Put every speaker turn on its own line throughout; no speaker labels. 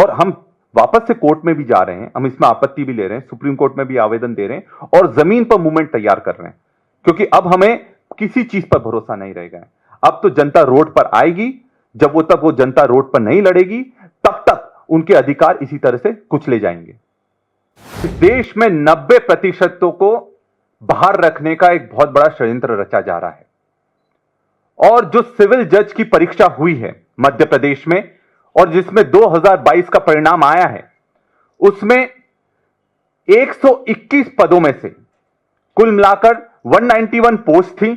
और हम वापस से कोर्ट में भी जा रहे हैं, हम इसमें आपत्ति भी ले रहे हैं, सुप्रीम कोर्ट में भी आवेदन दे रहे हैं और जमीन पर मूवमेंट तैयार कर रहे हैं, क्योंकि अब हमें किसी चीज पर भरोसा नहीं रहेगा। अब तो जनता रोड पर आएगी, जब वो तक वो जनता रोड पर नहीं लड़ेगी तब तक उनके अधिकार इसी तरह से कुचले जाएंगे। इस देश में 90% को बाहर रखने का एक बहुत बड़ा षड्यंत्र रचा जा रहा है। और जो सिविल जज की परीक्षा हुई है मध्य प्रदेश में और जिसमें 2022 का परिणाम आया है, उसमें 121 पदों में से कुल मिलाकर 191 पोस्ट थी,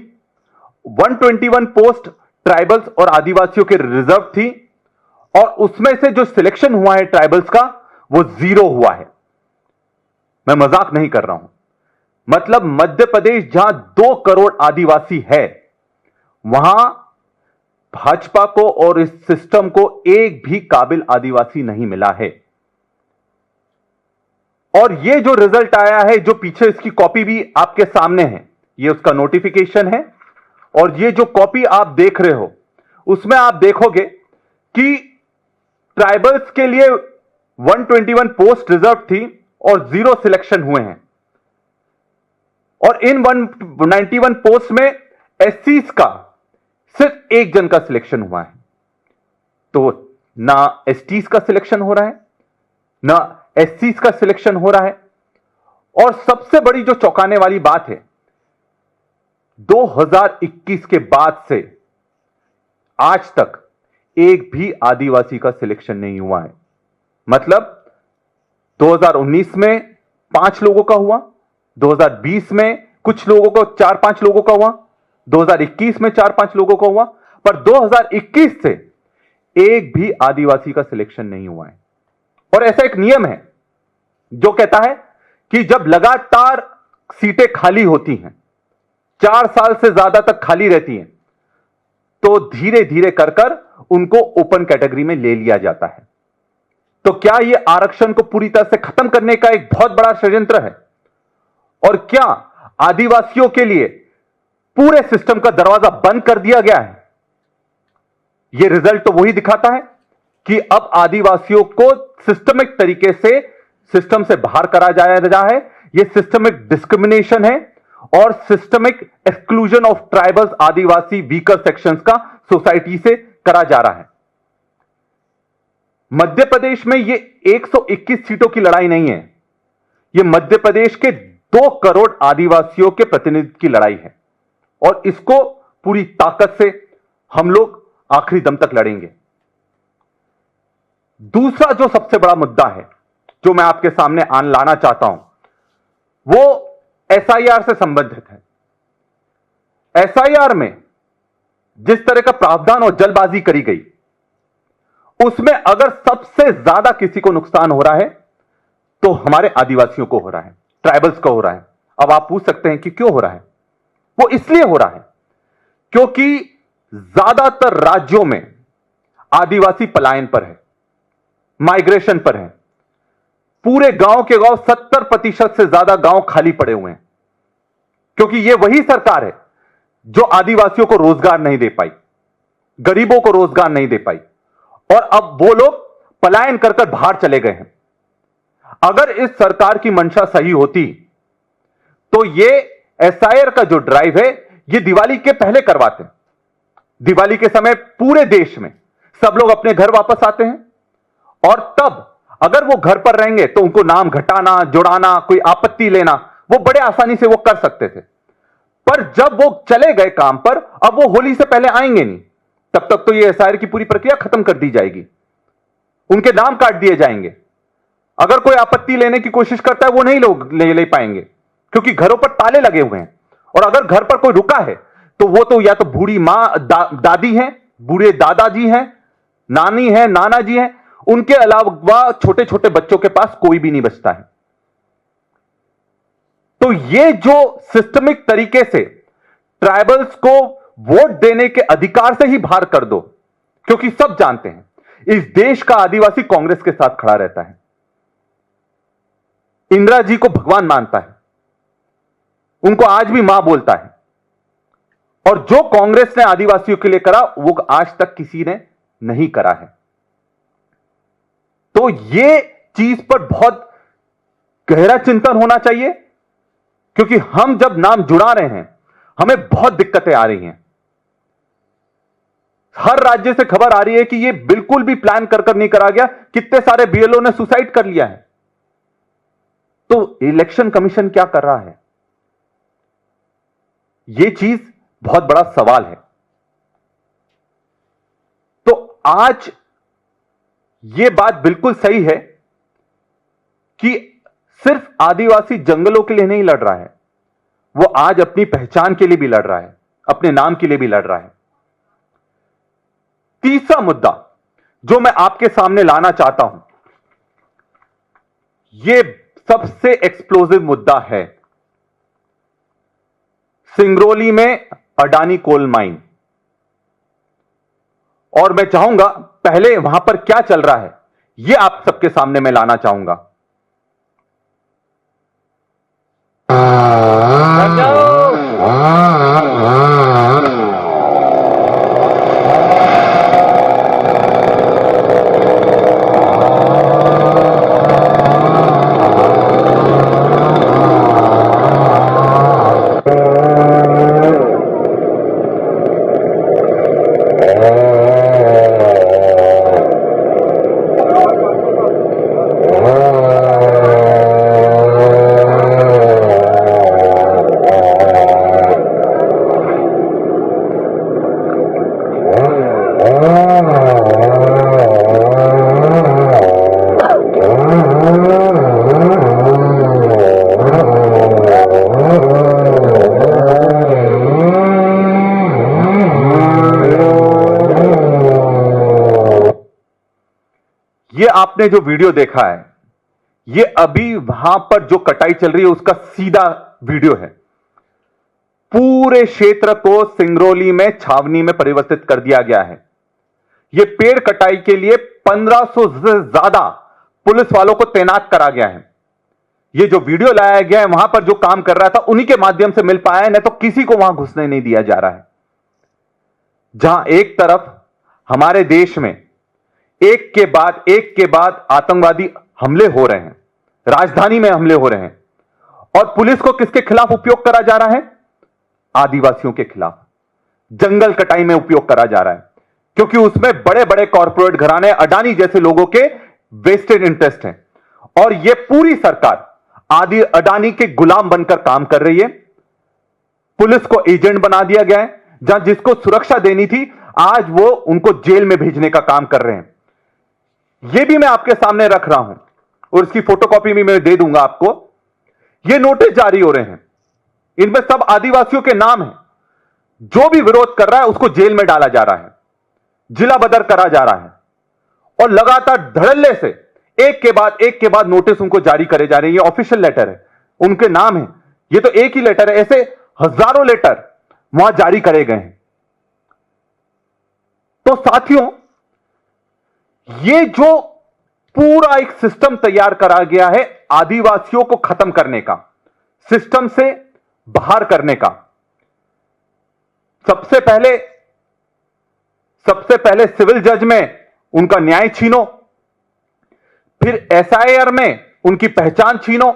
121 पोस्ट ट्राइबल्स और आदिवासियों के रिजर्व थी और उसमें से जो सिलेक्शन हुआ है ट्राइबल्स का वो 0 हुआ है। मैं मजाक नहीं कर रहा हूं। मतलब मध्य प्रदेश जहां 2 करोड़ आदिवासी है, वहां भाजपा को और इस सिस्टम को एक भी काबिल आदिवासी नहीं मिला है। और ये जो रिजल्ट आया है, जो पीछे इसकी कॉपी भी आपके सामने है, ये उसका नोटिफिकेशन है और ये जो कॉपी आप देख रहे हो उसमें आप देखोगे कि ट्राइबल्स के लिए 121 पोस्ट रिजर्व थी और 0 सिलेक्शन हुए हैं और इन 191 पोस्ट में एससीज का सिर्फ 1 जन का सिलेक्शन हुआ है। तो ना एसटीज का सिलेक्शन हो रहा है, ना एससीज का सिलेक्शन हो रहा है। और सबसे बड़ी जो चौंकाने वाली बात है, 2021 के बाद से आज तक एक भी आदिवासी का सिलेक्शन नहीं हुआ है। मतलब 2019 में 5 लोगों का हुआ, 2020 में कुछ लोगों को 4-5 लोगों का हुआ, 2021 में 4-5 लोगों का हुआ, पर 2021 से एक भी आदिवासी का सिलेक्शन नहीं हुआ है। और ऐसा एक नियम है जो कहता है कि जब लगातार सीटें खाली होती हैं, 4 साल से ज्यादा तक खाली रहती हैं, तो धीरे धीरे कर कर उनको ओपन कैटेगरी में ले लिया जाता है। तो क्या यह आरक्षण को पूरी तरह से खत्म करने का एक बहुत बड़ा षड्यंत्र है? और क्या आदिवासियों के लिए पूरे सिस्टम का दरवाजा बंद कर दिया गया है? यह रिजल्ट तो वही दिखाता है कि अब आदिवासियों को सिस्टमिक तरीके से सिस्टम से बाहर करा जाया जा रहा है। यह सिस्टमिक डिस्क्रिमिनेशन है और systemic exclusion of tribals, Adivasi weaker sections का सोसाइटी से करा जा रहा है। मध्य प्रदेश में यह 121 सीटों की लड़ाई नहीं है, यह मध्य प्रदेश के 2 करोड़ आदिवासियों के प्रतिनिधित्व की लड़ाई है और इसको पूरी ताकत से हम लोग आखिरी दम तक लड़ेंगे। दूसरा जो सबसे बड़ा मुद्दा है जो मैं आपके सामने लाना चाहता हूं, वो एसआईआर से संबंधित है। एसआईआर में जिस तरह का प्रावधान और जल्दबाजी करी गई, उसमें अगर सबसे ज्यादा किसी को नुकसान हो रहा है तो हमारे आदिवासियों को हो रहा है, ट्राइबल्स को हो रहा है। अब आप पूछ सकते हैं कि क्यों हो रहा है? वो इसलिए हो रहा है क्योंकि ज्यादातर राज्यों में आदिवासी पलायन पर है, माइग्रेशन पर है। पूरे गांव के गांव 70% से ज्यादा गांव खाली पड़े हुए हैं, क्योंकि यह वही सरकार है जो आदिवासियों को रोजगार नहीं दे पाई, गरीबों को रोजगार नहीं दे पाई और अब वो लोग पलायन कर कर बाहर चले गए हैं। अगर इस सरकार की मंशा सही होती तो ये एसआईआर का जो ड्राइव है ये दिवाली के पहले करवाते। दिवाली के समय पूरे देश में सब लोग अपने घर वापस आते हैं और तब अगर वो घर पर रहेंगे तो उनको नाम घटाना, जुड़ाना, कोई आपत्ति लेना वो बड़े आसानी से वो कर सकते थे। पर जब वो चले गए काम पर, अब वो होली से पहले आएंगे नहीं, तब तक तो ये एसआईआर की पूरी प्रक्रिया खत्म कर दी जाएगी, उनके नाम काट दिए जाएंगे। अगर कोई आपत्ति लेने की कोशिश करता है वो नहीं लोग ले पाएंगे क्योंकि घरों पर ताले लगे हुए हैं। और अगर घर पर कोई रुका है तो वो तो या तो बूढ़ी मां दादी हैं, बूढ़े दादाजी हैं, नानी है, नाना जी हैं, उनके अलावा छोटे छोटे बच्चों के पास कोई भी नहीं बचता है। तो ये जो सिस्टमिक तरीके से ट्राइबल्स को वोट देने के अधिकार से ही बाहर कर दो, क्योंकि सब जानते हैं इस देश का आदिवासी कांग्रेस के साथ खड़ा रहता है, इंदिरा जी को भगवान मानता है, उनको आज भी मां बोलता है और जो कांग्रेस ने आदिवासियों के लिए करा वो आज तक किसी ने नहीं करा है। तो तो ये चीज पर बहुत गहरा चिंतन होना चाहिए, क्योंकि हम जब नाम जुड़ा रहे हैं हमें बहुत दिक्कतें आ रही हैं। हर राज्य से खबर आ रही है कि ये बिल्कुल भी प्लान कर नहीं करा गया, कितने सारे बीएलओ ने सुसाइड कर लिया है। तो इलेक्शन कमीशन क्या कर रहा है, ये चीज बहुत बड़ा सवाल है। तो आज ये बात बिल्कुल सही है कि सिर्फ आदिवासी जंगलों के लिए नहीं लड़ रहा है, वो आज अपनी पहचान के लिए भी लड़ रहा है, अपने नाम के लिए भी लड़ रहा है। तीसरा मुद्दा जो मैं आपके सामने लाना चाहता हूं, यह सबसे एक्सप्लोसिव मुद्दा है सिंगरौली में अडानी कोल माइन। और मैं चाहूंगा पहले वहां पर क्या चल रहा है यह आप सबके सामने मैं लाना चाहूंगा। ये आपने जो वीडियो देखा है, ये अभी वहां पर जो कटाई चल रही है उसका सीधा वीडियो है। पूरे क्षेत्र को सिंगरौली में छावनी में परिवर्तित कर दिया गया है। ये पेड़ कटाई के लिए 1500 से ज्यादा पुलिस वालों को तैनात करा गया है। ये जो वीडियो लाया गया है, वहां पर जो काम कर रहा था उन्हीं के माध्यम से मिल पाया है, नहीं तो किसी को वहां घुसने नहीं दिया जा रहा है। जहां एक तरफ हमारे देश में एक के बाद आतंकवादी हमले हो रहे हैं, राजधानी में हमले हो रहे हैं, और पुलिस को किसके खिलाफ उपयोग करा जा रहा है? आदिवासियों के खिलाफ, जंगल कटाई में उपयोग करा जा रहा है, क्योंकि उसमें बड़े बड़े कॉरपोरेट घराने, अडानी जैसे लोगों के वेस्टेड इंटरेस्ट हैं। और यह पूरी सरकार अडानी के गुलाम बनकर काम कर रही है। पुलिस को एजेंट बना दिया गया है। जहां जिसको सुरक्षा देनी थी, आज वो उनको जेल में भेजने का काम कर रहे हैं। यह भी मैं आपके सामने रख रहा हूं और इसकी फोटोकॉपी भी मैं दे दूंगा आपको। ये नोटिस जारी हो रहे हैं, इनमें सब आदिवासियों के नाम हैं। जो भी विरोध कर रहा है उसको जेल में डाला जा रहा है, जिला बदर करा जा रहा है, और लगातार धड़ल्ले से एक के बाद नोटिस उनको जारी करे जा रहे हैं। ये ऑफिशियल लेटर है, उनके नाम है। ये तो एक ही लेटर है, ऐसे हजारों लेटर वहां जारी करे गए हैं। तो साथियों, ये जो पूरा एक सिस्टम तैयार करा गया है आदिवासियों को खत्म करने का, सिस्टम से बाहर करने का, सबसे पहले सिविल जज में उनका न्याय छीनो, फिर एसआईआर में उनकी पहचान छीनो,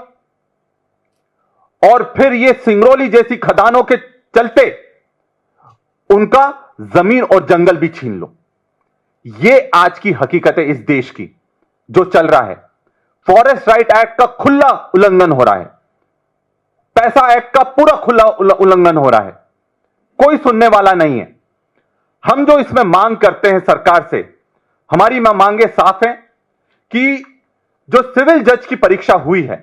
और फिर ये सिंगरौली जैसी खदानों के चलते उनका जमीन और जंगल भी छीन लो। ये आज की हकीकत है इस देश की जो चल रहा है। फॉरेस्ट राइट एक्ट का खुला उल्लंघन हो रहा है, पैसा एक्ट का पूरा खुला उल्लंघन हो रहा है, कोई सुनने वाला नहीं है। हम जो इसमें मांग करते हैं सरकार से, हमारी मांगे साफ है कि जो सिविल जज की परीक्षा हुई है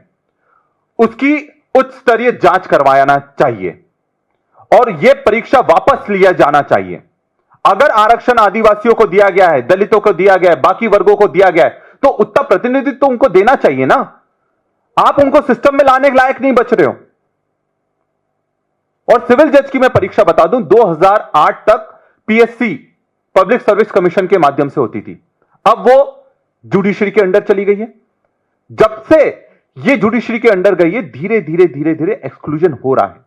उसकी उच्च स्तरीय जांच करवाना चाहिए और यह परीक्षा वापस लिया जाना चाहिए। अगर आरक्षण आदिवासियों को दिया गया है, दलितों को दिया गया है, बाकी वर्गों को दिया गया है, तो उतना प्रतिनिधित्व तो उनको देना चाहिए ना। आप उनको सिस्टम में लाने के लायक नहीं बच रहे हो। और सिविल जज की मैं परीक्षा बता दूं, 2008 तक पीएससी पब्लिक सर्विस कमीशन के माध्यम से होती थी, अब वो जुडिशरी के अंडर चली गई है। जब से ये जुडिशरी के अंडर गई है, धीरे धीरे एक्सक्लूजन हो रहा है।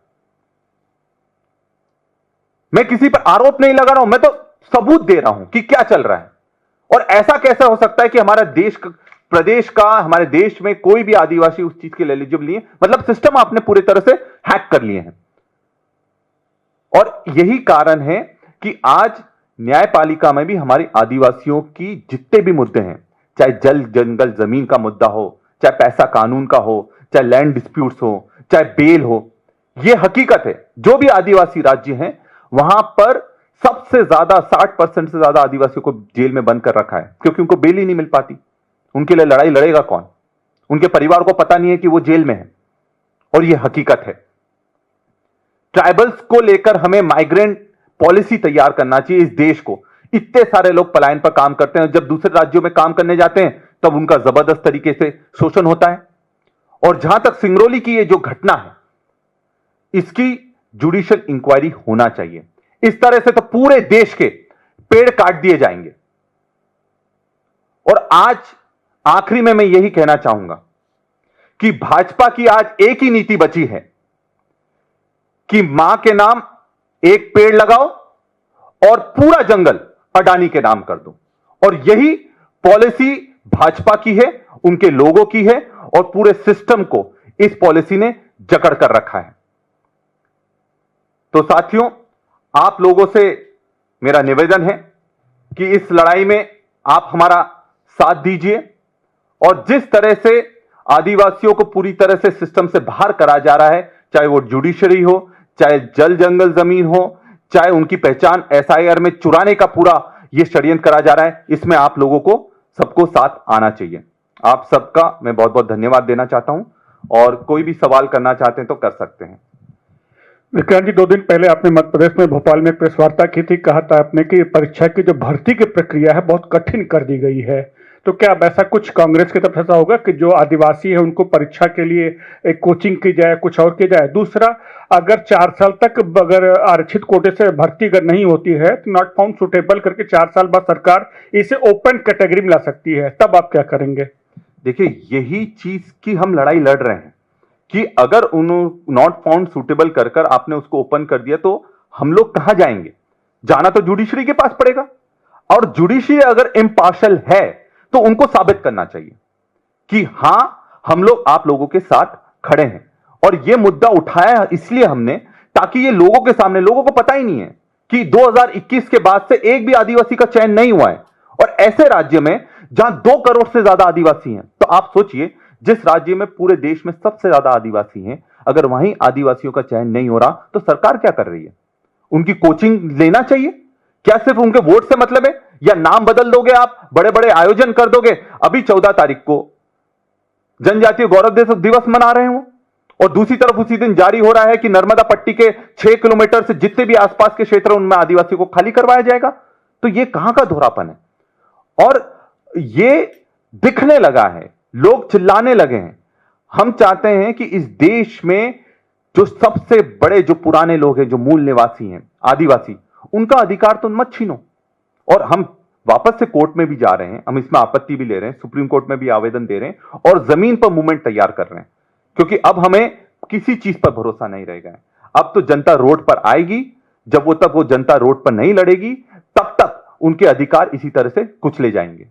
मैं किसी पर आरोप नहीं लगा रहा हूं, मैं तो सबूत दे रहा हूं कि क्या चल रहा है। और ऐसा कैसे हो सकता है कि हमारा देश प्रदेश का, हमारे देश में कोई भी आदिवासी उस चीज के लिए एलिजिबल नहीं है। मतलब सिस्टम आपने पूरी तरह से हैक कर लिए हैं। और यही कारण है कि आज न्यायपालिका में भी हमारी आदिवासियों की जितने भी मुद्दे हैं, चाहे जल जंगल जमीन का मुद्दा हो, चाहे पैसा कानून का हो, चाहे लैंड डिस्प्यूट्स हो, चाहे बेल हो, यह हकीकत है। जो भी आदिवासी राज्य हैं वहां पर सबसे ज्यादा 60% से ज्यादा आदिवासियों को जेल में बंद कर रखा है, क्योंकि उनको बेल ही नहीं मिल पाती। उनके लिए लड़ाई लड़ेगा कौन? उनके परिवार को पता नहीं है कि वो जेल में है, और यह हकीकत है। ट्राइबल्स को लेकर हमें माइग्रेंट पॉलिसी तैयार करना चाहिए इस देश को। इतने सारे लोग पलायन पर काम करते हैं, जब दूसरे राज्यों में काम करने जाते हैं तब उनका जबरदस्त तरीके से शोषण होता है। और जहां तक सिंगरौली की ये जो घटना है, इसकी जुडिशियल इंक्वायरी होना चाहिए। इस तरह से तो पूरे देश के पेड़ काट दिए जाएंगे। और आज आखिरी में मैं यही कहना चाहूंगा कि भाजपा की आज एक ही नीति बची है कि मां के नाम एक पेड़ लगाओ और पूरा जंगल अडानी के नाम कर दो। और यही पॉलिसी भाजपा की है, उनके लोगों की है, और पूरे सिस्टम को इस पॉलिसी ने जकड़ कर रखा है। तो साथियों, आप लोगों से मेरा निवेदन है कि इस लड़ाई में आप हमारा साथ दीजिए, और जिस तरह से आदिवासियों को पूरी तरह से सिस्टम से बाहर करा जा रहा है, चाहे वो जुडिशरी हो, चाहे जल जंगल जमीन हो, चाहे उनकी पहचान एसआईआर में चुराने का पूरा ये षड्यंत्र करा जा रहा है, इसमें आप लोगों को सबको साथ आना चाहिए। आप सबका मैं बहुत बहुत धन्यवाद देना चाहता हूं, और कोई भी सवाल करना चाहते हैं तो कर सकते हैं।
विक्रांत जी, 2 दिन पहले आपने मध्य प्रदेश में भोपाल में प्रेस वार्ता की थी। कहा था आपने कि परीक्षा की जो भर्ती की प्रक्रिया है बहुत कठिन कर दी गई है। तो क्या अब ऐसा कुछ कांग्रेस की तरफ ऐसा होगा कि जो आदिवासी है उनको परीक्षा के लिए एक कोचिंग की जाए, कुछ और की जाए? दूसरा, अगर 4 साल तक अगर आरक्षित कोटे से भर्ती अगर नहीं होती है तो नॉट फाउंड सुटेबल करके 4 साल बाद सरकार इसे ओपन कैटेगरी में ला सकती है, तब आप क्या करेंगे?
देखिए, यही चीज की हम लड़ाई लड़ रहे हैं कि अगर उन्होंने नॉट फाउंड सुटेबल कर कर आपने उसको ओपन कर दिया तो हम लोग कहां जाएंगे? जाना तो जुडिशरी के पास पड़ेगा। और जुडिशरी अगर इम्पार्शियल है तो उनको साबित करना चाहिए कि हां, हम लोग आप लोगों के साथ खड़े हैं। और यह मुद्दा उठाया इसलिए हमने, ताकि ये लोगों के सामने, लोगों को पता ही नहीं है कि 2021 के बाद से एक भी आदिवासी का चयन नहीं हुआ है, और ऐसे राज्य में जहां 2 करोड़ से ज्यादा आदिवासी हैं। तो आप सोचिए, जिस राज्य में पूरे देश में सबसे ज्यादा आदिवासी हैं, अगर वहीं आदिवासियों का चयन नहीं हो रहा तो सरकार क्या कर रही है? उनकी कोचिंग लेना चाहिए? क्या सिर्फ उनके वोट से मतलब है? या नाम बदल दोगे आप, बड़े बड़े आयोजन कर दोगे? अभी 14 तारीख को जनजातीय गौरव दिवस मना रहे हो, और दूसरी तरफ उसी दिन जारी हो रहा है कि नर्मदा पट्टी के 6 किलोमीटर से जितने भी आसपास के क्षेत्र उनमें आदिवासियों को खाली करवाया जाएगा। तो यह कहां का दोहरापन है? और यह दिखने लगा है, लोग चिल्लाने लगे हैं। हम चाहते हैं कि इस देश में जो सबसे बड़े, जो पुराने लोग हैं, जो मूल निवासी हैं, आदिवासी, उनका अधिकार तो मत छीनो। और हम वापस से कोर्ट में भी जा रहे हैं, हम इसमें आपत्ति भी ले रहे हैं, सुप्रीम कोर्ट में भी आवेदन दे रहे हैं, और जमीन पर मूवमेंट तैयार कर रहे हैं, क्योंकि अब हमें किसी चीज पर भरोसा नहीं रहेगा। अब तो जनता रोड पर आएगी। जब वो जनता रोड पर नहीं लड़ेगी, तब तक उनके अधिकार इसी तरह से कुचले जाएंगे।